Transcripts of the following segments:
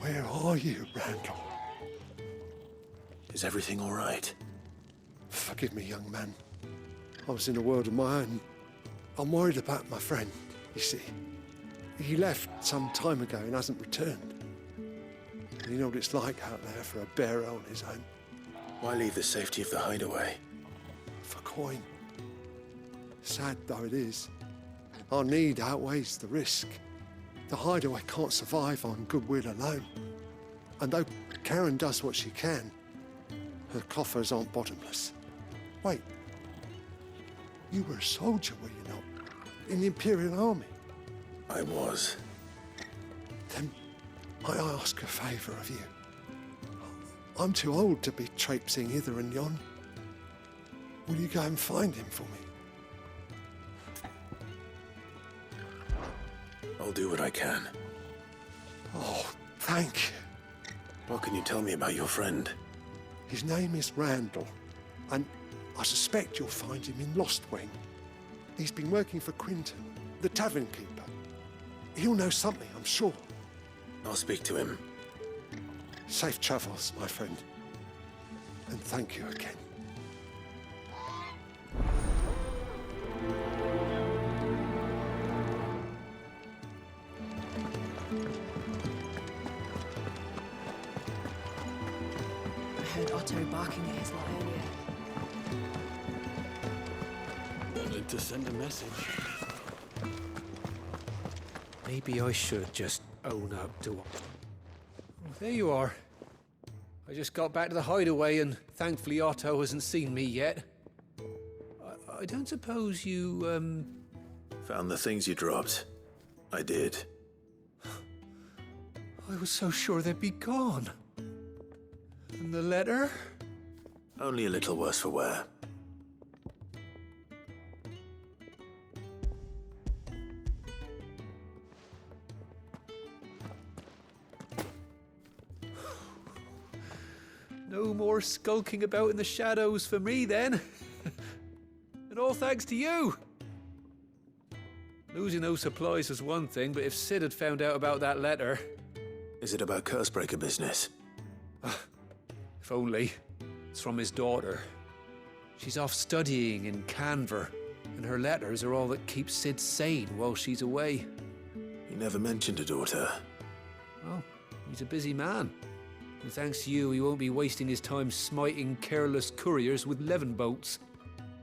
Where are you, Randall? Is everything all right? Forgive me, young man. I was in a world of my own. I'm worried about my friend, you see. He left some time ago and hasn't returned. You know what it's like out there for a bearer on his own. Why leave the safety of the hideaway? For coin. Sad though it is, our need outweighs the risk. The hideaway can't survive on goodwill alone. And though Karen does what she can, her coffers aren't bottomless. Wait, you were a soldier, were you not? In the Imperial Army? I was. Then might I ask a favour of you? I'm too old to be traipsing hither and yon. Will you go and find him for me? I'll do what I can. Oh, thank you. What can you tell me about your friend? His name is Randall, and I suspect you'll find him in Lost Wing. He's been working for Quinton, the tavern keeper. He'll know something, I'm sure. I'll speak to him. Safe travels, my friend. And thank you again. I heard Otto barking at his lot earlier. Wanted to send a message. Maybe I should just own up to it. There you are. I just got back to the hideaway and thankfully Otto hasn't seen me yet. I don't suppose you, Found the things you dropped. I did. I was so sure they'd be gone. And the letter? Only a little worse for wear. No more skulking about in the shadows for me, then. And all thanks to you. Losing those supplies was one thing, but if Sid had found out about that letter... Is it about Cursebreaker business? If only. It's from his daughter. She's off studying in Canver, and her letters are all that keeps Sid sane while she's away. He never mentioned a daughter. Oh, he's a busy man. And thanks to you, he won't be wasting his time smiting careless couriers with levin bolts.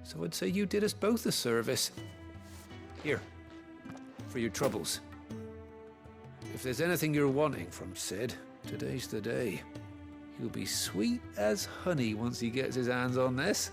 So I'd say you did us both a service. Here, for your troubles. If there's anything you're wanting from Sid, today's the day. He'll be sweet as honey once he gets his hands on this.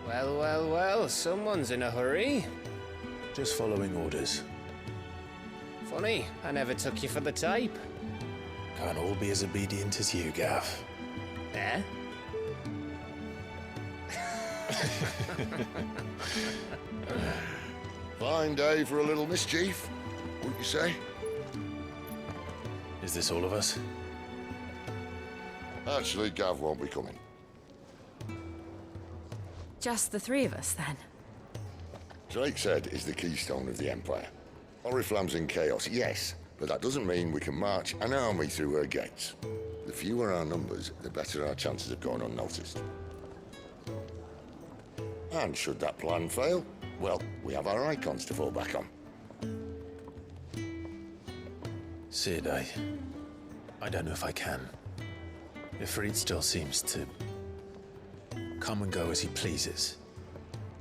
Well, well, well, someone's in a hurry. Just following orders. Funny, I never took you for the type. Can't all be as obedient as you, Gav. Eh? Fine day for a little mischief, wouldn't you say? Is this all of us? Actually, Gav won't be coming. Just the three of us, then? Drake's Head is the keystone of the Empire. Oriflamme's in chaos, yes, but that doesn't mean we can march an army through her gates. The fewer our numbers, the better our chances of going unnoticed. And should that plan fail, well, we have our icons to fall back on. Sid, I don't know if I can. Ifrit still seems to come and go as he pleases.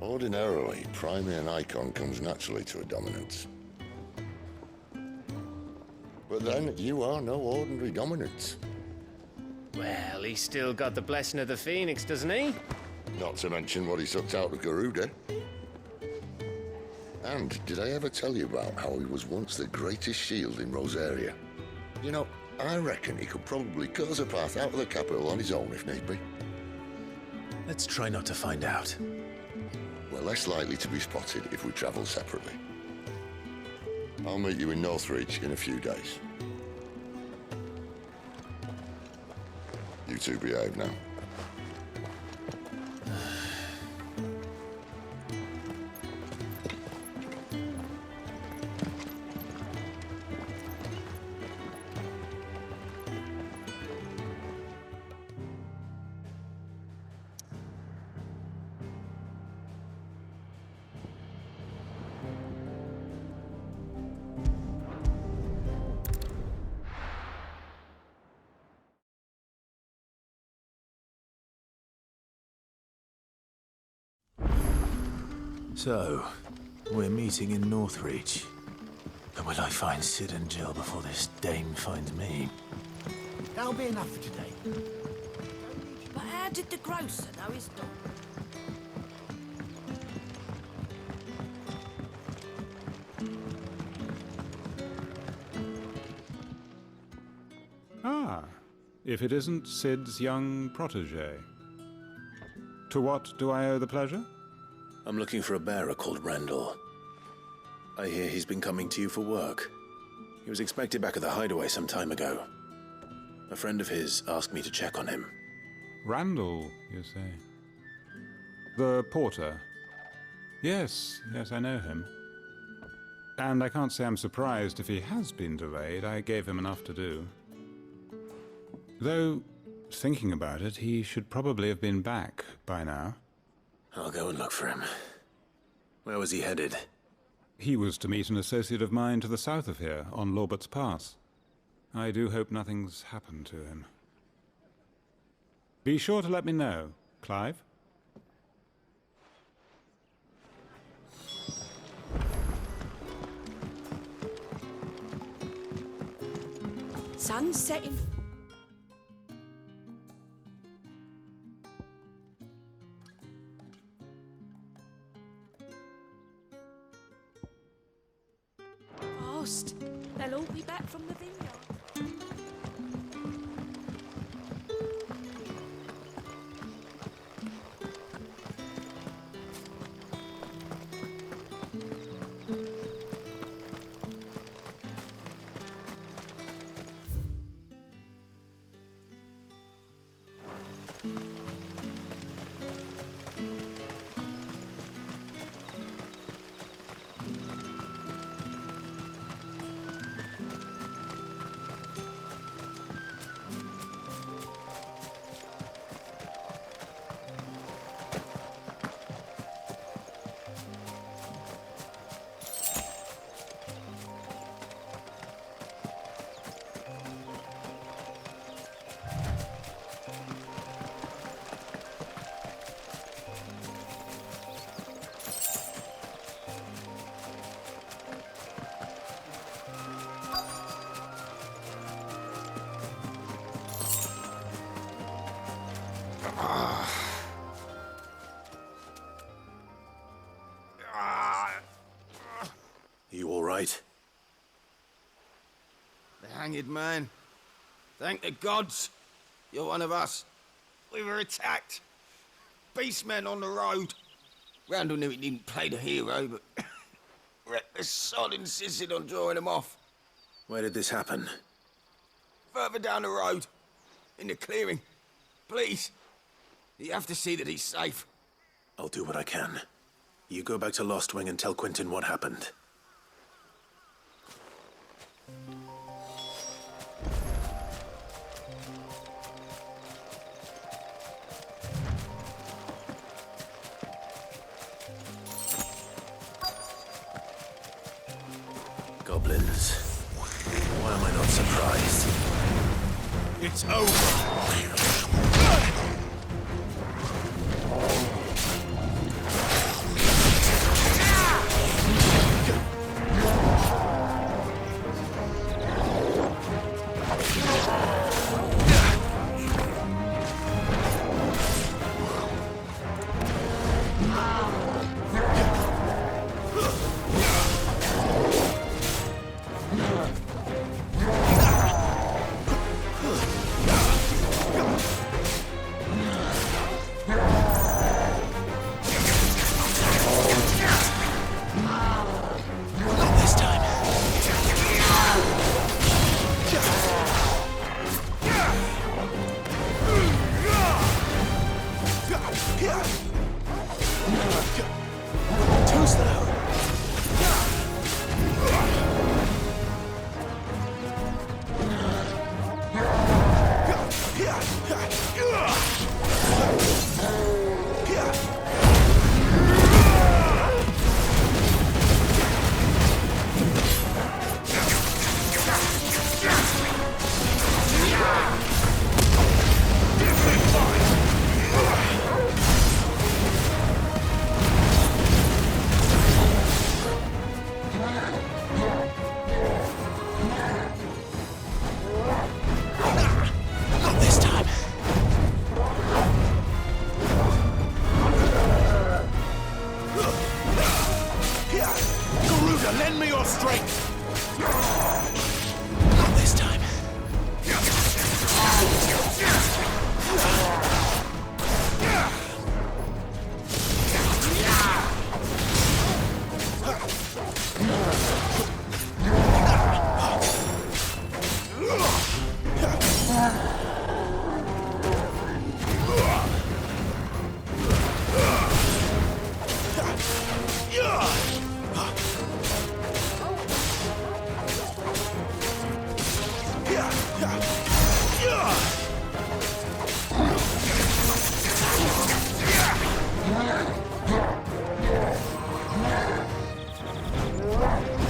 Ordinarily, priming an icon comes naturally to a dominance. But then, you are no ordinary dominance. Well, he's still got the blessing of the Phoenix, doesn't he? Not to mention what he sucked out of Garuda. And did I ever tell you about how he was once the greatest shield in Rosaria? You know, I reckon he could probably cut us a path out of the capital on his own if need be. Let's try not to find out. We're less likely to be spotted if we travel separately. I'll meet you in Northreach in a few days. You two behave now. So, we're meeting in Northreach. But will I find Sid and Jill before this dame finds me? That'll be enough for today. But how did the grocer know his dog? Ah, if it isn't Sid's young protege. To what do I owe the pleasure? I'm looking for a bearer called Randall. I hear he's been coming to you for work. He was expected back at the hideaway some time ago. A friend of his asked me to check on him. Randall, you say? The porter? Yes, I know him. And I can't say I'm surprised if he has been delayed. I gave him enough to do. Though, thinking about it, he should probably have been back by now. I'll go and look for him. Where was he headed? He was to meet an associate of mine to the south of here, on Lorbert's Pass. I do hope nothing's happened to him. Be sure to let me know, Clive. Sun's setting. Fast. They'll all be back from the vineyard. You all right? The hanged man. Thank the gods. You're one of us. We were attacked. Beastmen on the road. Randall knew he didn't play the hero, but reckless sod insisted on drawing him off. Where did this happen? Further down the road. In the clearing. Please. You have to see that he's safe. I'll do what I can. You go back to Lost Wing and tell Quentin what happened. Goblins. Why am I not surprised? It's over. to lend me your strength! Not this time.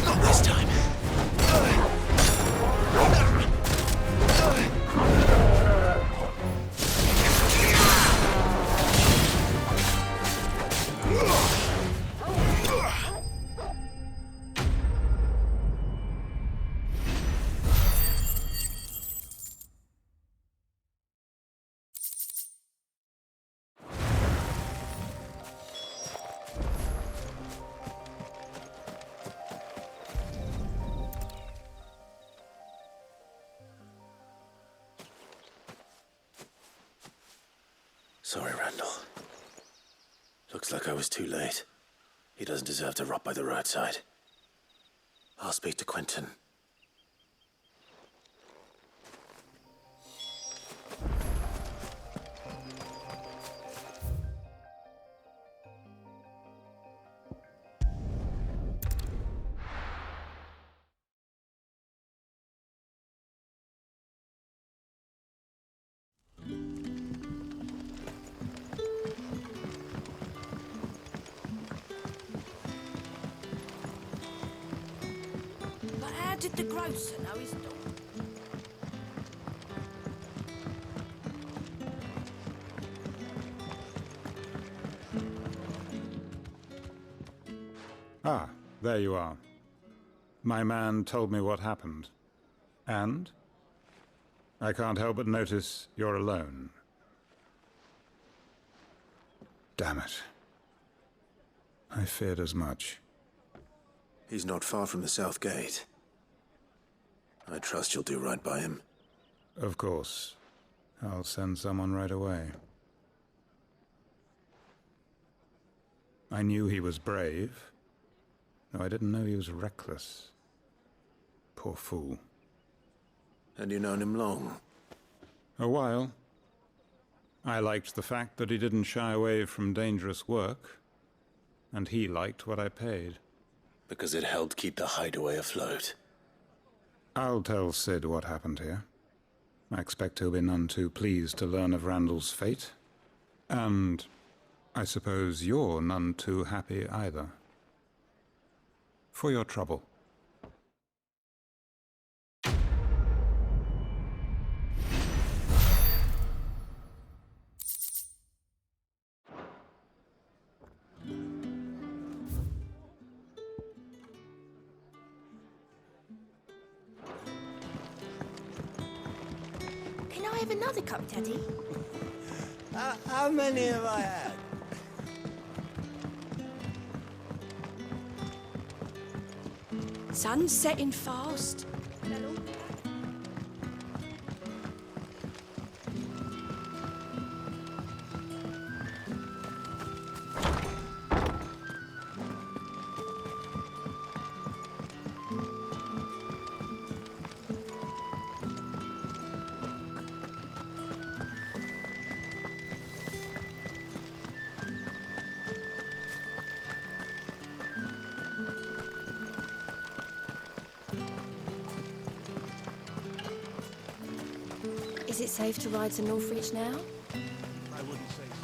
Not this time. Sorry, Randall. Looks like I was too late. He doesn't deserve to rot by the roadside. I'll speak to Quentin. But how did the grocer know his dog? Ah, there you are. My man told me what happened. And? I can't help but notice you're alone. Damn it. I feared as much. He's not far from the South Gate. I trust you'll do right by him. Of course. I'll send someone right away. I knew he was brave, though I didn't know he was reckless. Poor fool. And you known him long? A while. I liked the fact that he didn't shy away from dangerous work, and he liked what I paid. Because it helped keep the hideaway afloat. I'll tell Sid what happened here. I expect he'll be none too pleased to learn of Randall's fate. And I suppose you're none too happy either. For your trouble. Can I have another cup, Daddy? How many have I had? Sun's setting fast. They'll all be back. Is it safe to ride to Northreach now? I wouldn't say so.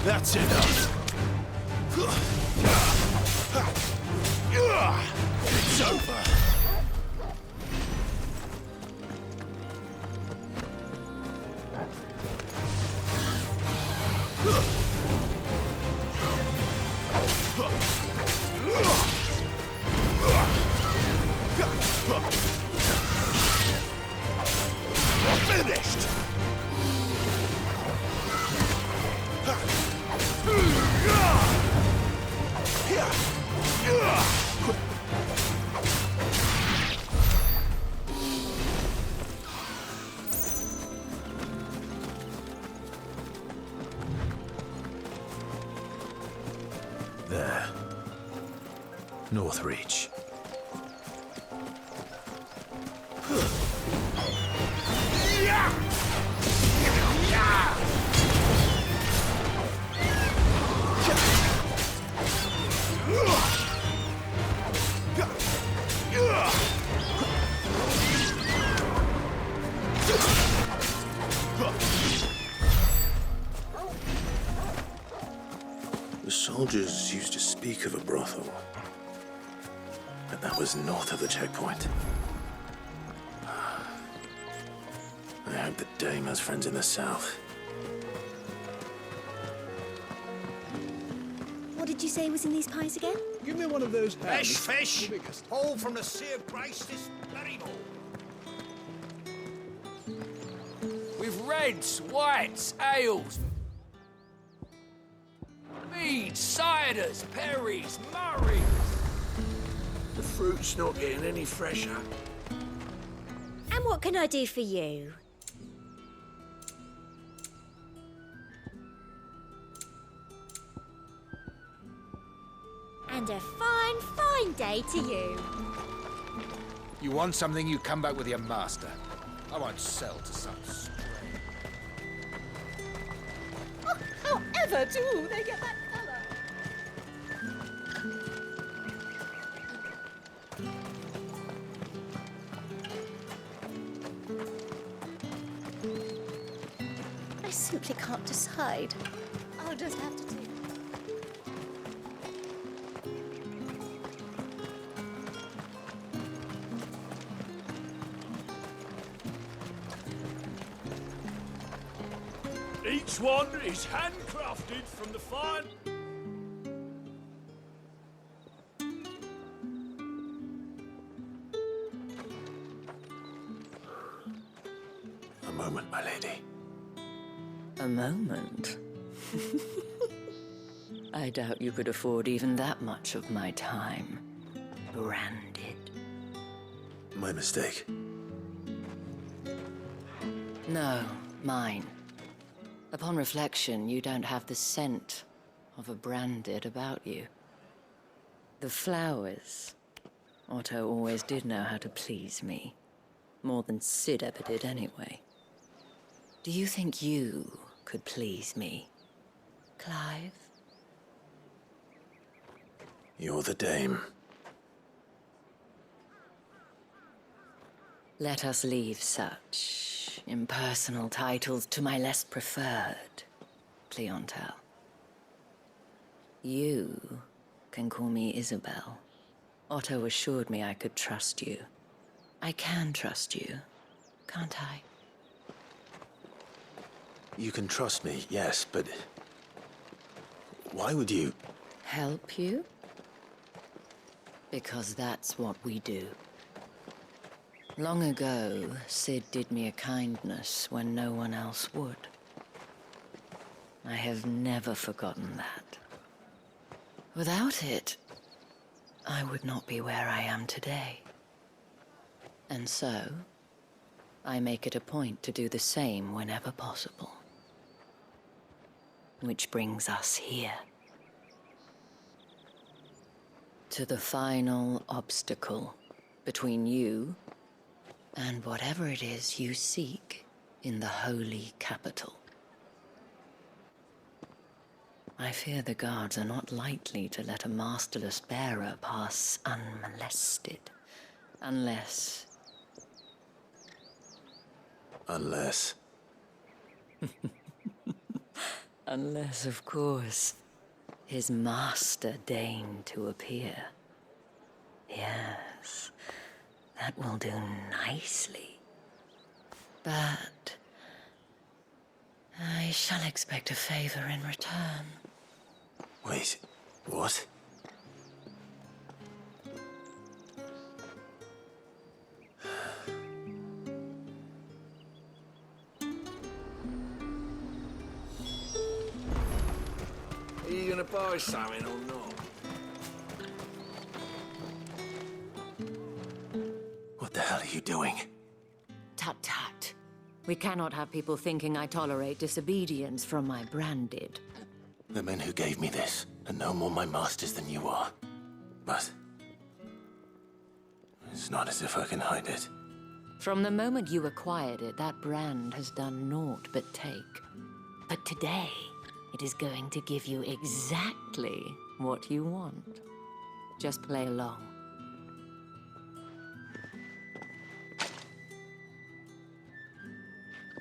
That's enough. It's over. Finished. There. Northreach. The soldiers used to speak of a brothel. But that was north of the checkpoint. I hope the Dame has friends in the south. What did you say was in these pies again? Give me one of those Fish, fish! All from the Sea of Grace this very morning. With reds, whites, ales, meads, ciders, perries, murrays. The fruit's not getting any fresher. And what can I do for you? And a fine, fine day to you. You want something, you come back with your master. I won't sell to some stray. Oh, however do they get that colour? I simply can't decide. I'll just have to take it. Each one is handcrafted from the fine... A moment, my lady. A moment? I doubt you could afford even that much of my time. Branded. My mistake. No, mine. Upon reflection, you don't have the scent of a branded about you. The flowers. Otto always did know how to please me. More than Sid ever did anyway. Do you think you could please me, Clive? You're the Dame. Let us leave such impersonal titles to my less preferred clientele. You can call me Isabel. Otto assured me I could trust you. I can trust you, can't I? You can trust me, yes, but... why would you... Help you? Because that's what we do. Long ago, Sid did me a kindness when no one else would. I have never forgotten that. Without it, I would not be where I am today. And so, I make it a point to do the same whenever possible. Which brings us here. To the final obstacle between you and whatever it is you seek in the holy capital. I fear the guards are not likely to let a masterless bearer pass unmolested, unless... Unless... Unless, of course, his master deigned to appear. Yes, that will do nicely. But I shall expect a favor in return. Wait, what? Are you gonna buy something or not? What the hell are you doing? Tut tut. We cannot have people thinking I tolerate disobedience from my branded. The men who gave me this are no more my masters than you are. But... it's not as if I can hide it. From the moment you acquired it, that brand has done naught but take. But today, it is going to give you exactly what you want. Just play along.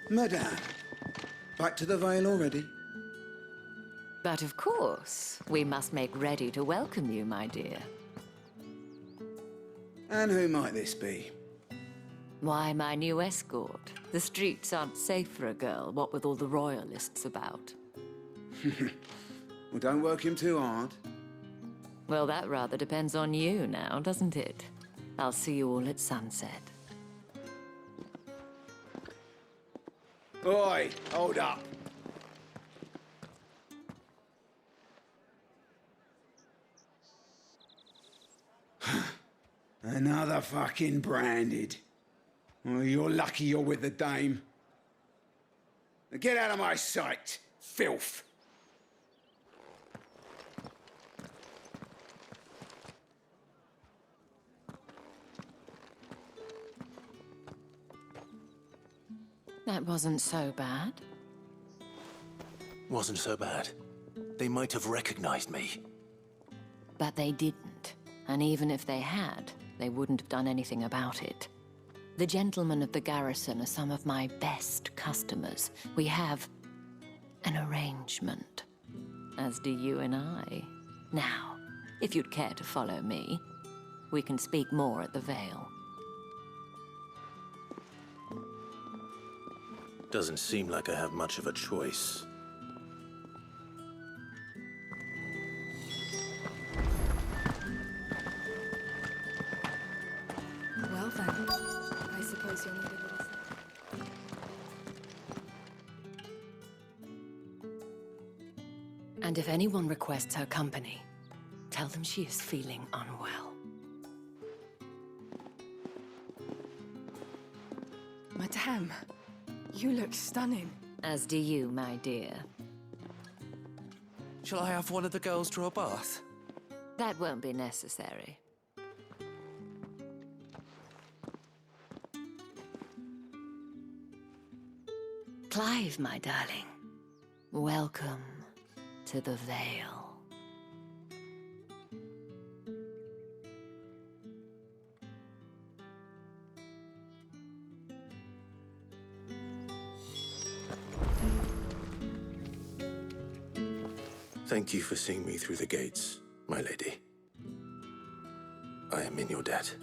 Madame, back to the Vale already? But of course, we must make ready to welcome you, my dear. And who might this be? Why, my new escort. The streets aren't safe for a girl, what with all the royalists about. Well, don't work him too hard. Well, that rather depends on you now, doesn't it? I'll see you all at sunset. Oi, hold up. Another fucking branded. Well, you're lucky you're with the dame. Now get out of my sight, filth. That wasn't so bad. Wasn't so bad. They might have recognized me. But they didn't. And even if they had, they wouldn't have done anything about it. The gentlemen of the garrison are some of my best customers. We have an arrangement, as do you and I. Now, if you'd care to follow me, we can speak more at the Vale. Doesn't seem like I have much of a choice. Well then, I suppose you'll need a little sleep. And if anyone requests her company, tell them she is feeling unwell. Madame, you look stunning. As do you, my dear. Shall I have one of the girls draw a bath? That won't be necessary. Clive, my darling. Welcome to the Vale. Thank you for seeing me through the gates, my lady. I am in your debt.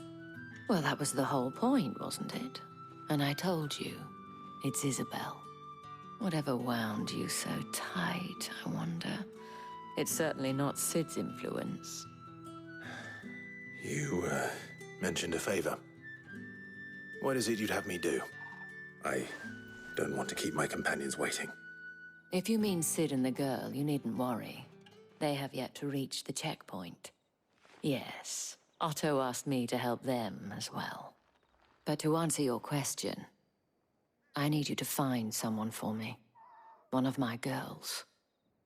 Well, that was the whole point, wasn't it? And I told you, it's Isabel. Whatever wound you so tight, I wonder. It's certainly not Sid's influence. You, mentioned a favor. What is it you'd have me do? I don't want to keep my companions waiting. If you mean Sid and the girl, you needn't worry. They have yet to reach the checkpoint. Yes, Otto asked me to help them as well. But to answer your question, I need you to find someone for me. One of my girls.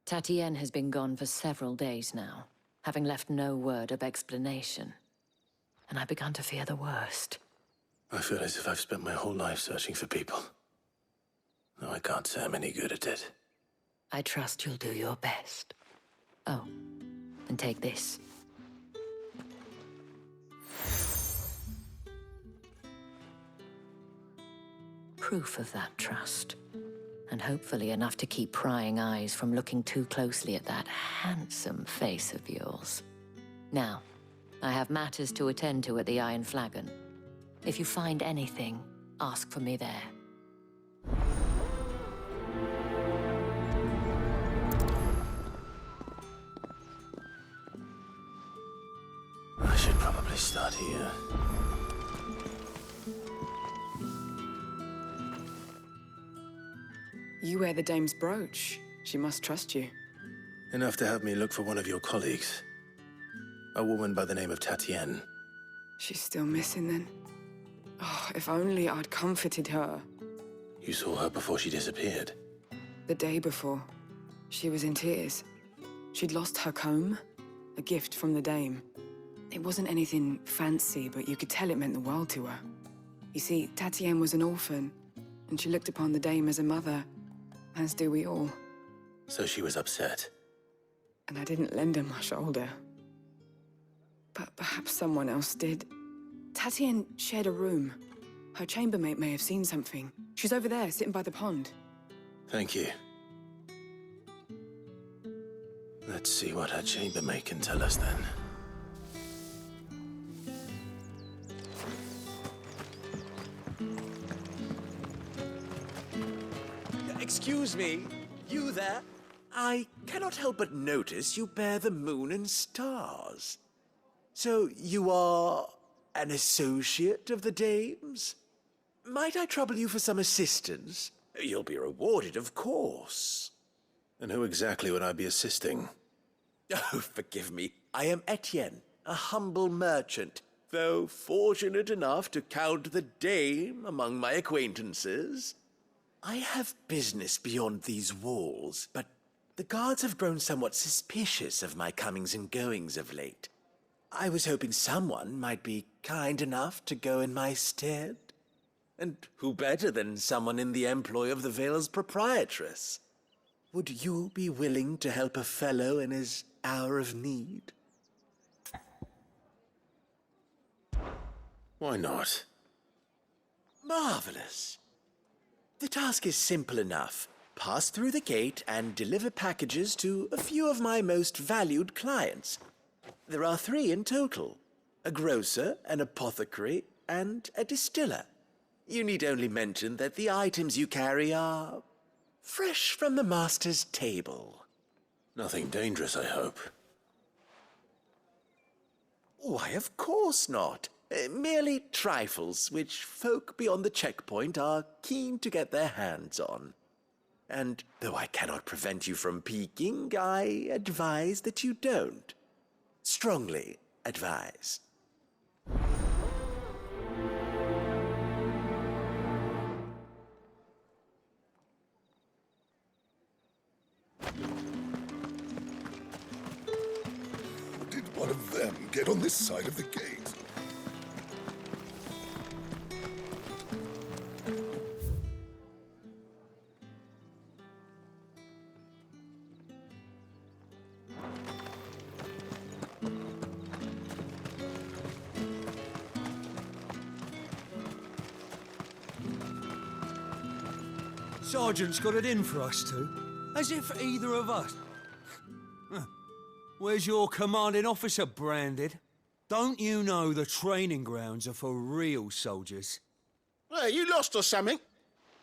Tatienne has been gone for several days now, having left no word of explanation. And I've begun to fear the worst. I feel as if I've spent my whole life searching for people. Though I can't say I'm any good at it. I trust you'll do your best. Oh, and take this. Proof of that trust. And hopefully enough to keep prying eyes from looking too closely at that handsome face of yours. Now, I have matters to attend to at the Iron Flagon. If you find anything, ask for me there. I should probably start here. You wear the dame's brooch. She must trust you. Enough to have me look for one of your colleagues. A woman by the name of Tatienne. She's still missing then. Oh, if only I'd comforted her. You saw her before she disappeared. The day before, she was in tears. She'd lost her comb, a gift from the dame. It wasn't anything fancy, but you could tell it meant the world to her. You see, Tatienne was an orphan, and she looked upon the dame as a mother, as do we all. So she was upset. And I didn't lend her my shoulder. But perhaps someone else did. Tatienne shared a room. Her chambermaid may have seen something. She's over there, sitting by the pond. Thank you. Let's see what her chambermaid can tell us then. Excuse me, you there? I cannot help but notice you bear the moon and stars. So you are an associate of the dames? Might I trouble you for some assistance? You'll be rewarded, of course. And who exactly would I be assisting? Oh, forgive me. I am Etienne, a humble merchant, though fortunate enough to count the dame among my acquaintances. I have business beyond these walls, but the guards have grown somewhat suspicious of my comings and goings of late. I was hoping someone might be kind enough to go in my stead. And who better than someone in the employ of the Vale's proprietress? Would you be willing to help a fellow in his hour of need? Why not? Marvelous. The task is simple enough. Pass through the gate and deliver packages to a few of my most valued clients. There are 3 in total: a grocer, an apothecary, and a distiller. You need only mention that the items you carry are fresh from the master's table. Nothing dangerous, I hope. Why, of course not. Merely trifles which folk beyond the checkpoint are keen to get their hands on. And though I cannot prevent you from peeking, I advise that you don't. Strongly advise. Did one of them get on this side of the gate? Sergeant's got it in for us two, as if either of us. Where's your commanding officer, Branded? Don't you know the training grounds are for real soldiers? Well, you lost or something?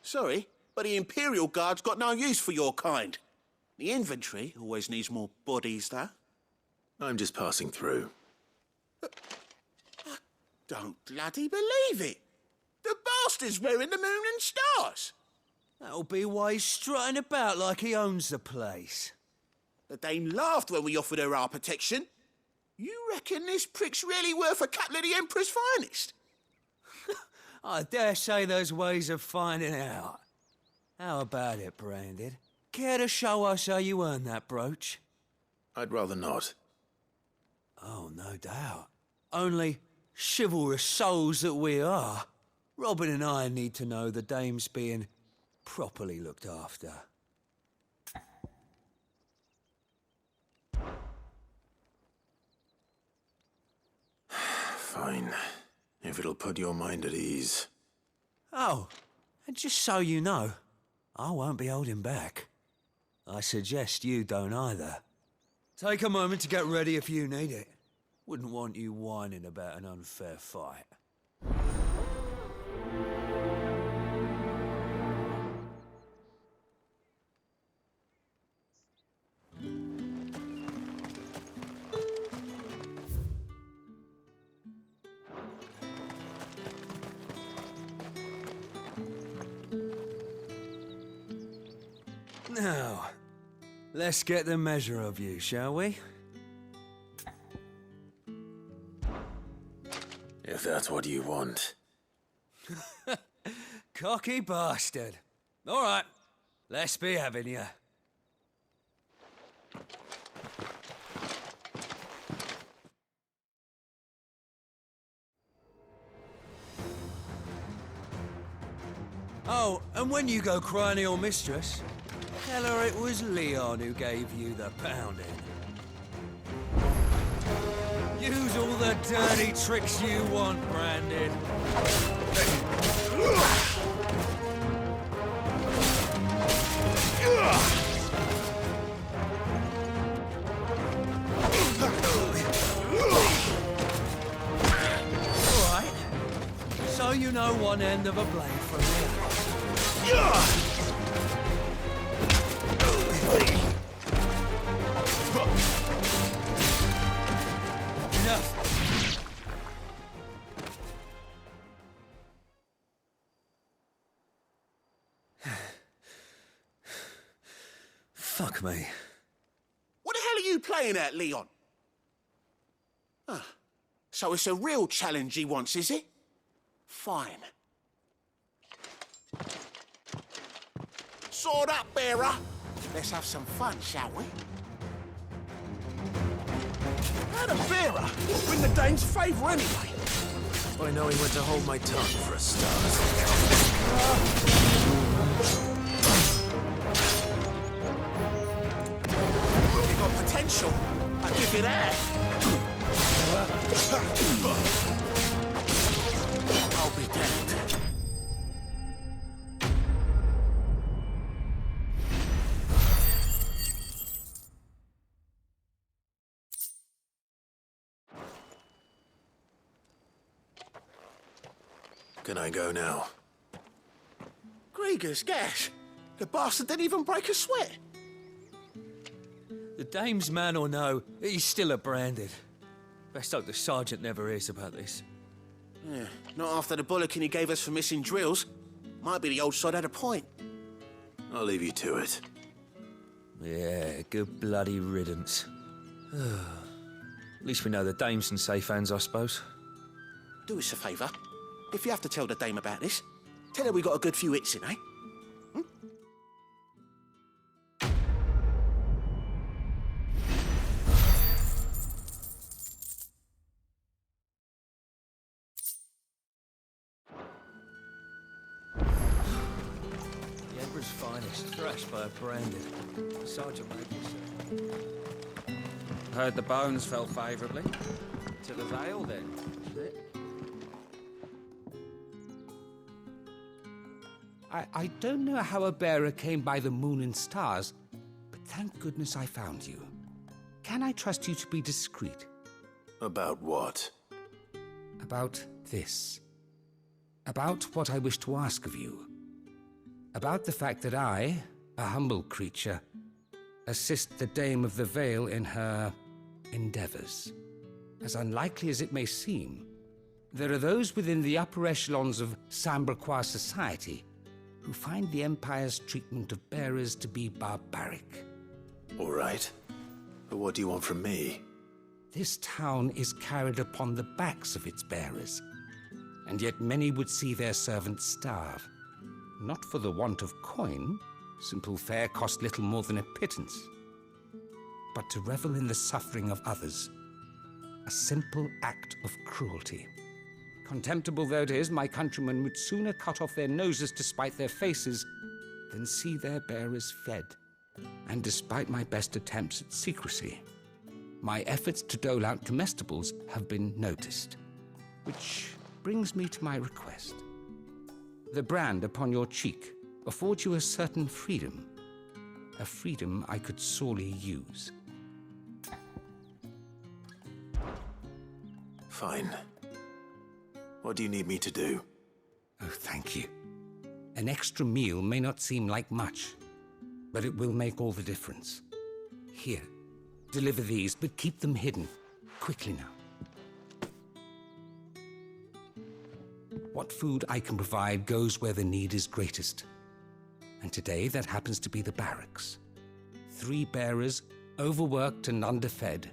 Sorry, but the Imperial Guard's got no use for your kind. The infantry always needs more bodies, though. I'm just passing through. I don't bloody believe it. The bastard's wearing the moon and stars. That'll be why he's strutting about like he owns the place. The Dane laughed when we offered her our protection. You reckon this prick's really worth a couple of the Emperor's finest? I dare say there's ways of finding out. How about it, Branded? Care to show us how you earned that brooch? I'd rather not. Oh, no doubt. Only chivalrous souls that we are, Robin and I need to know the dame's being properly looked after. Fine. If it'll put your mind at ease. Oh, and just so you know, I won't be holding back. I suggest you don't either. Take a moment to get ready if you need it. Wouldn't want you whining about an unfair fight. Now, let's get the measure of you, shall we? If that's what you want. Cocky bastard. All right, let's be having you. Oh, and when you go crying to your mistress, tell her it was Leon who gave you the pounding. Use all the dirty tricks you want, Branded. All right, so you know one end of a blade from the other. Enough! Fuck me. What the hell are you playing at, Leon? Ah, so it's a real challenge he wants, is it? Fine. Sword up, bearer. Let's have some fun, shall we? How the bearer win the Dane's favour anyway? I know he went to hold my tongue for a start. You got potential. I give you that. I'll be damned. Can I go now? Grieger's gas. The bastard didn't even break a sweat. The dame's man or no, he's still a branded. Best hope the sergeant never hears about this. Yeah, not after the bullocking he gave us for missing drills. Might be the old sod had a point. I'll leave you to it. Yeah, good bloody riddance. At least we know the dame's in safe hands, I suppose. Do us a favour. If you have to tell the dame about this, tell her we got a good few hits in, eh? The Emperor's finest, thrashed by a branded. Sergeant Major. Heard the bones fell favourably. To the Vale, then, is it? I don't know how a bearer came by the moon and stars, but thank goodness I found you. Can I trust you to be discreet? About what? About this. About what I wish to ask of you. About the fact that I, a humble creature, assist the Dame of the Vale in her endeavors. As unlikely as it may seem, there are those within the upper echelons of Sanbreque society who find the Empire's treatment of bearers to be barbaric. All right. But what do you want from me? This town is carried upon the backs of its bearers, and yet many would see their servants starve. Not for the want of coin, simple fare cost little more than a pittance, but to revel in the suffering of others, a simple act of cruelty. Contemptible though it is, my countrymen would sooner cut off their noses to spite their faces than see their bearers fed. And despite my best attempts at secrecy, my efforts to dole out comestibles have been noticed. Which brings me to my request. The brand upon your cheek affords you a certain freedom, a freedom I could sorely use. Fine. What do you need me to do? Oh, thank you. An extra meal may not seem like much, but it will make all the difference. Here, deliver these, but keep them hidden. Quickly now. What food I can provide goes where the need is greatest. And today, that happens to be the barracks. 3 bearers, overworked and underfed,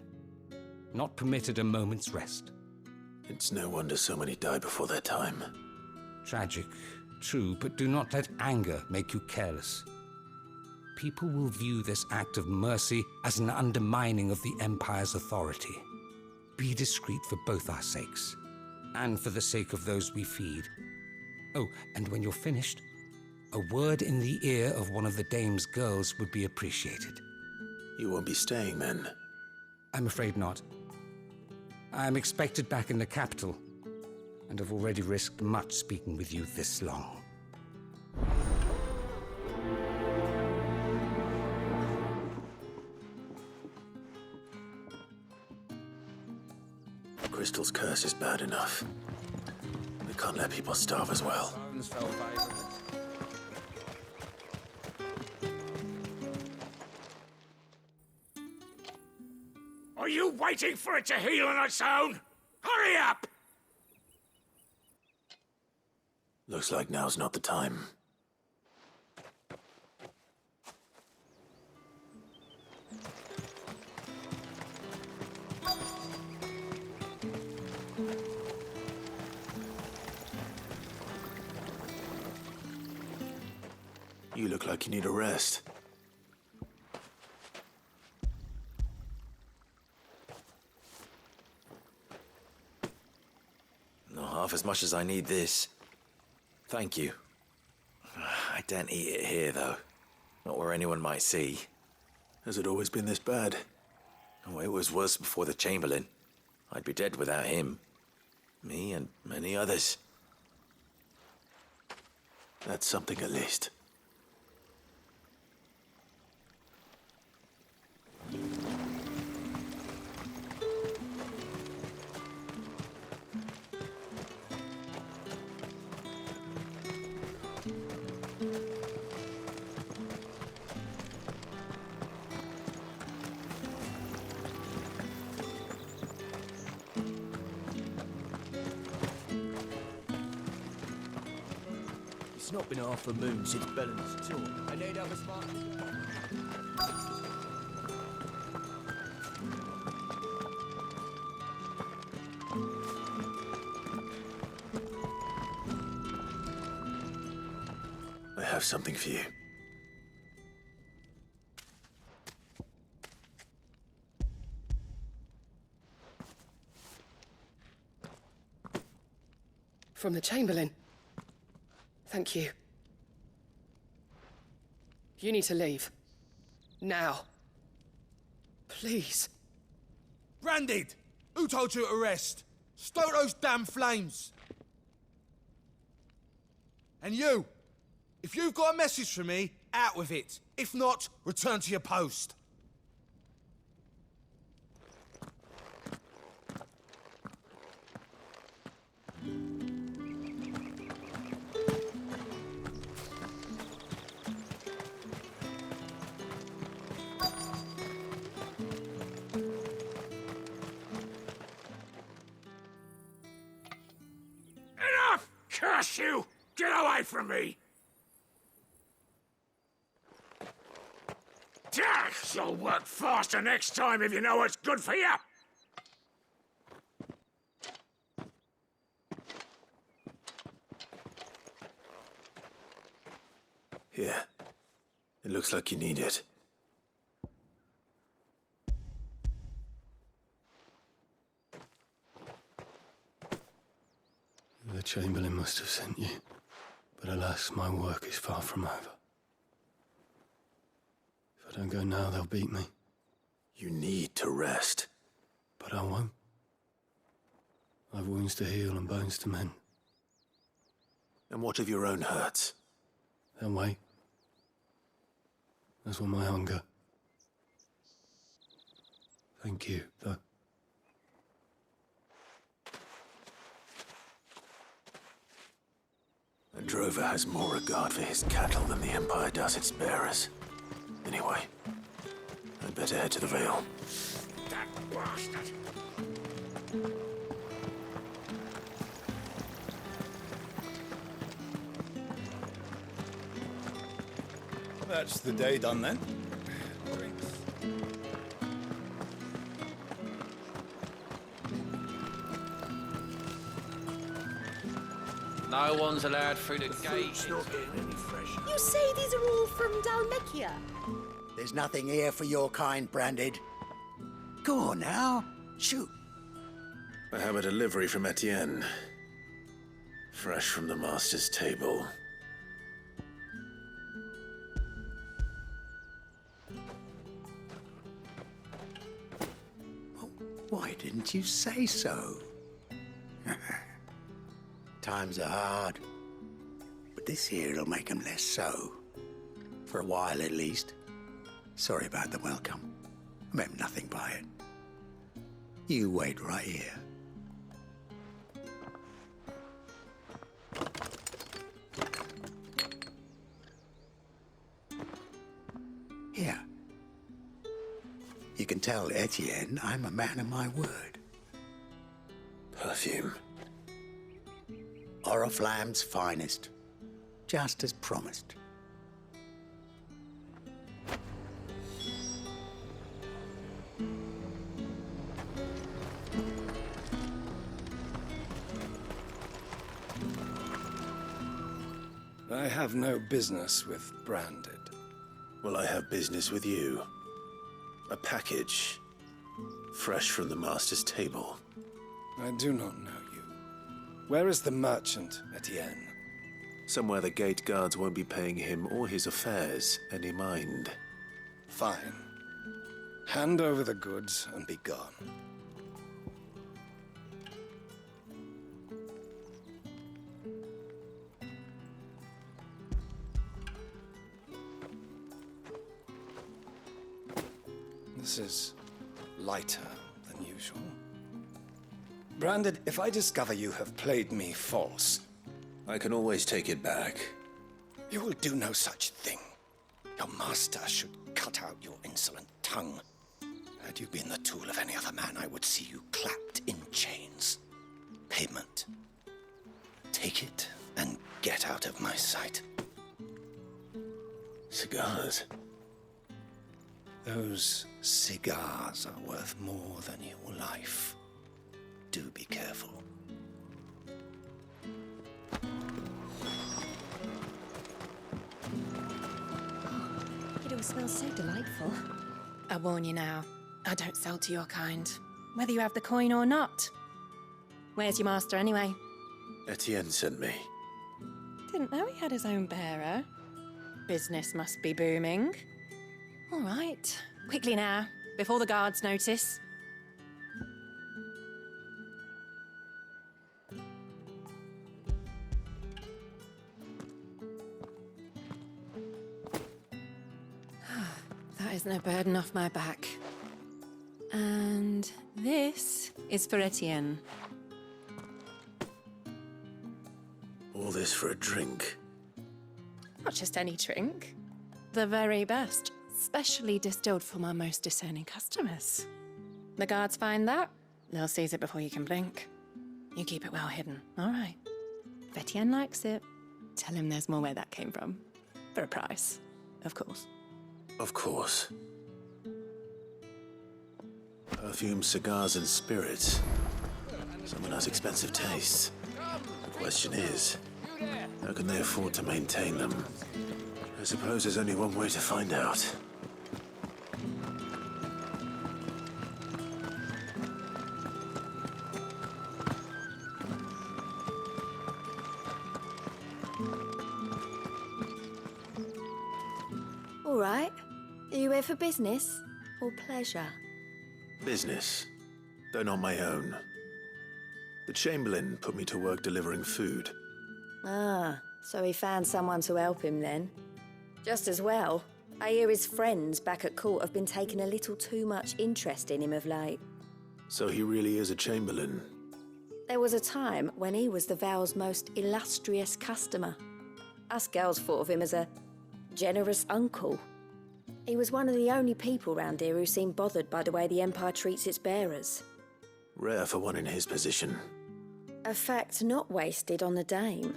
not permitted a moment's rest. It's no wonder so many die before their time. Tragic, true, but do not let anger make you careless. People will view this act of mercy as an undermining of the Empire's authority. Be discreet for both our sakes, and for the sake of those we feed. Oh, and when you're finished, a word in the ear of one of the Dame's girls would be appreciated. You won't be staying then? I'm afraid not. I'm expected back in the capital, and have already risked much speaking with you this long. Crystal's curse is bad enough. We can't let people starve as well. Bones fell favourably. Are you waiting for it to heal on its own? Hurry up! Looks like now's not the time. You look like you need a rest. Not half as much as I need this. Thank you. I daren't eat it here, though. Not where anyone might see. Has it always been this bad? Oh, it was worse before the Chamberlain. I'd be dead without him. Me and many others. That's something at least. It's not been half a moon since Bellen's tour. I need other smart. I have something for you. From the Chamberlain. Thank you. You need to leave. Now. Please. Branded! Who told you to rest? Stoke those damn flames! And you! If you've got a message for me, out with it. If not, return to your post. Enough! Curse you! Get away from me! You'll work faster next time if you know what's good for you! Here. It looks like you need it. The Chamberlain must have sent you, but alas, my work is far from over. If I don't go now, they'll beat me. You need to rest. But I won't. I've wounds to heal and bones to mend. And what of your own hurts? They'll wait. As will my hunger. Thank you, though. A drover has more regard for his cattle than the Empire does its bearers. Anyway, I'd better head to the Vale. That bastard! That's the day done then. No one's allowed through the gate. Not getting any fresher. You say these are all from Dalmekia? There's nothing here for your kind, Branded. Go on now. Shoot. I have a delivery from Etienne. Fresh from the master's table. Why didn't you say so? Times are hard. But this here'll make 'em less so. For a while, at least. Sorry about the welcome. I meant nothing by it. You wait right here. Here. You can tell Etienne I'm a man of my word. Perfume. Oriflamme's finest. Just as promised. I have no business with Branded. Well, I have business with you. A package. Fresh from the Master's table. I do not know you. Where is the merchant, Etienne? Somewhere the gate guards won't be paying him or his affairs any mind. Fine. Hand over the goods and be gone. This is lighter than usual. Branded, if I discover you have played me false... I can always take it back. You will do no such thing. Your master should cut out your insolent tongue. Had you been the tool of any other man, I would see you clapped in chains. Payment. Take it and get out of my sight. Cigars? Those cigars are worth more than your life. Do be careful. It all smells so delightful. I warn you now, I don't sell to your kind, whether you have the coin or not. Where's your master anyway? Etienne sent me. Didn't know he had his own bearer. Business must be booming. All right, quickly now, before the guards notice. That is no burden off my back. And this is for Etienne. All this for a drink? Not just any drink. The very best, specially distilled for my most discerning customers. The guards find that, they'll seize it before you can blink. You keep it well hidden, all right? If Etienne likes it, tell him there's more where that came from. For a price, of course. Of course. Perfume, cigars, and spirits. Someone has expensive tastes. The question is, how can they afford to maintain them? I suppose there's only one way to find out. All right. Are you here for business or pleasure? Business, though not my own. The Chamberlain put me to work delivering food. Ah, so he found someone to help him then. Just as well. I hear his friends back at court have been taking a little too much interest in him of late. So he really is a Chamberlain. There was a time when he was the Val's most illustrious customer. Us girls thought of him as a generous uncle. He was one of the only people round here who seemed bothered by the way the Empire treats its bearers. Rare for one in his position. A fact not wasted on the Dame.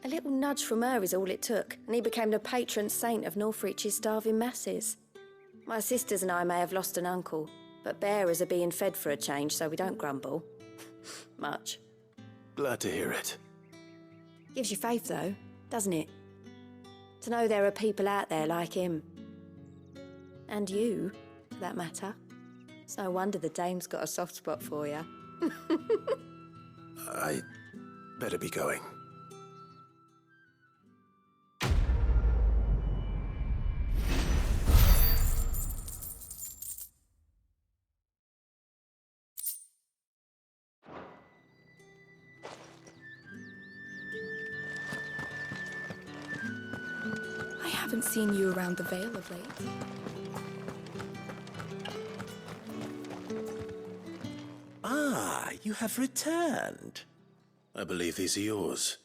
A little nudge from her is all it took, and he became the patron saint of Northreach's starving masses. My sisters and I may have lost an uncle, but bearers are being fed for a change, so we don't grumble. Much. Glad to hear it. Gives you faith, though, doesn't it? To know there are people out there like him. And you, for that matter. It's no wonder the Dame's got a soft spot for you. I better be going. I haven't seen you around the Vale of late. Ah, you have returned. I believe these are yours.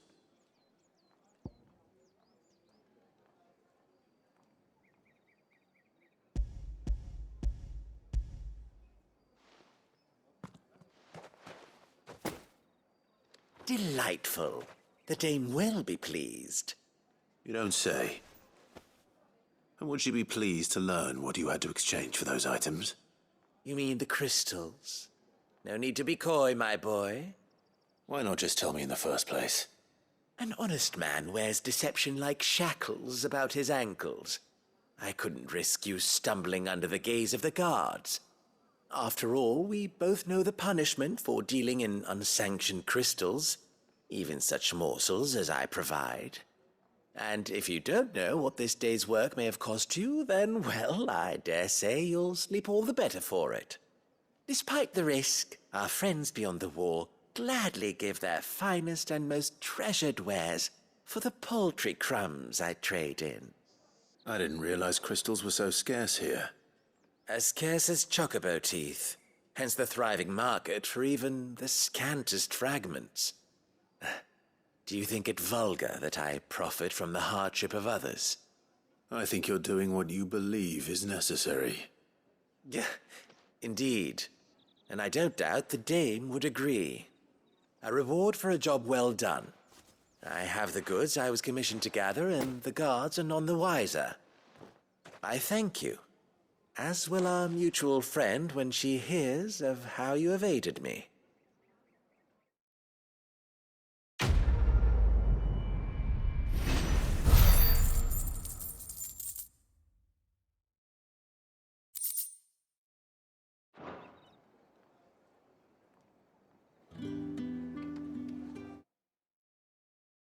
Delightful. The dame will be pleased. You don't say. And would she be pleased to learn what you had to exchange for those items? You mean the crystals? No need to be coy, my boy. Why not just tell me in the first place? An honest man wears deception like shackles about his ankles. I couldn't risk you stumbling under the gaze of the guards. After all, we both know the punishment for dealing in unsanctioned crystals, even such morsels as I provide. And if you don't know what this day's work may have cost you, then, well, I dare say you'll sleep all the better for it. Despite the risk, our friends beyond the wall gladly give their finest and most treasured wares for the paltry crumbs I trade in. I didn't realize crystals were so scarce here. As scarce as chocobo teeth, hence the thriving market for even the scantest fragments. Do you think it vulgar that I profit from the hardship of others? I think you're doing what you believe is necessary. Yeah, indeed. And I don't doubt the dame would agree. A reward for a job well done. I have the goods I was commissioned to gather, and the guards are none the wiser. I thank you, as will our mutual friend when she hears of how you have aided me.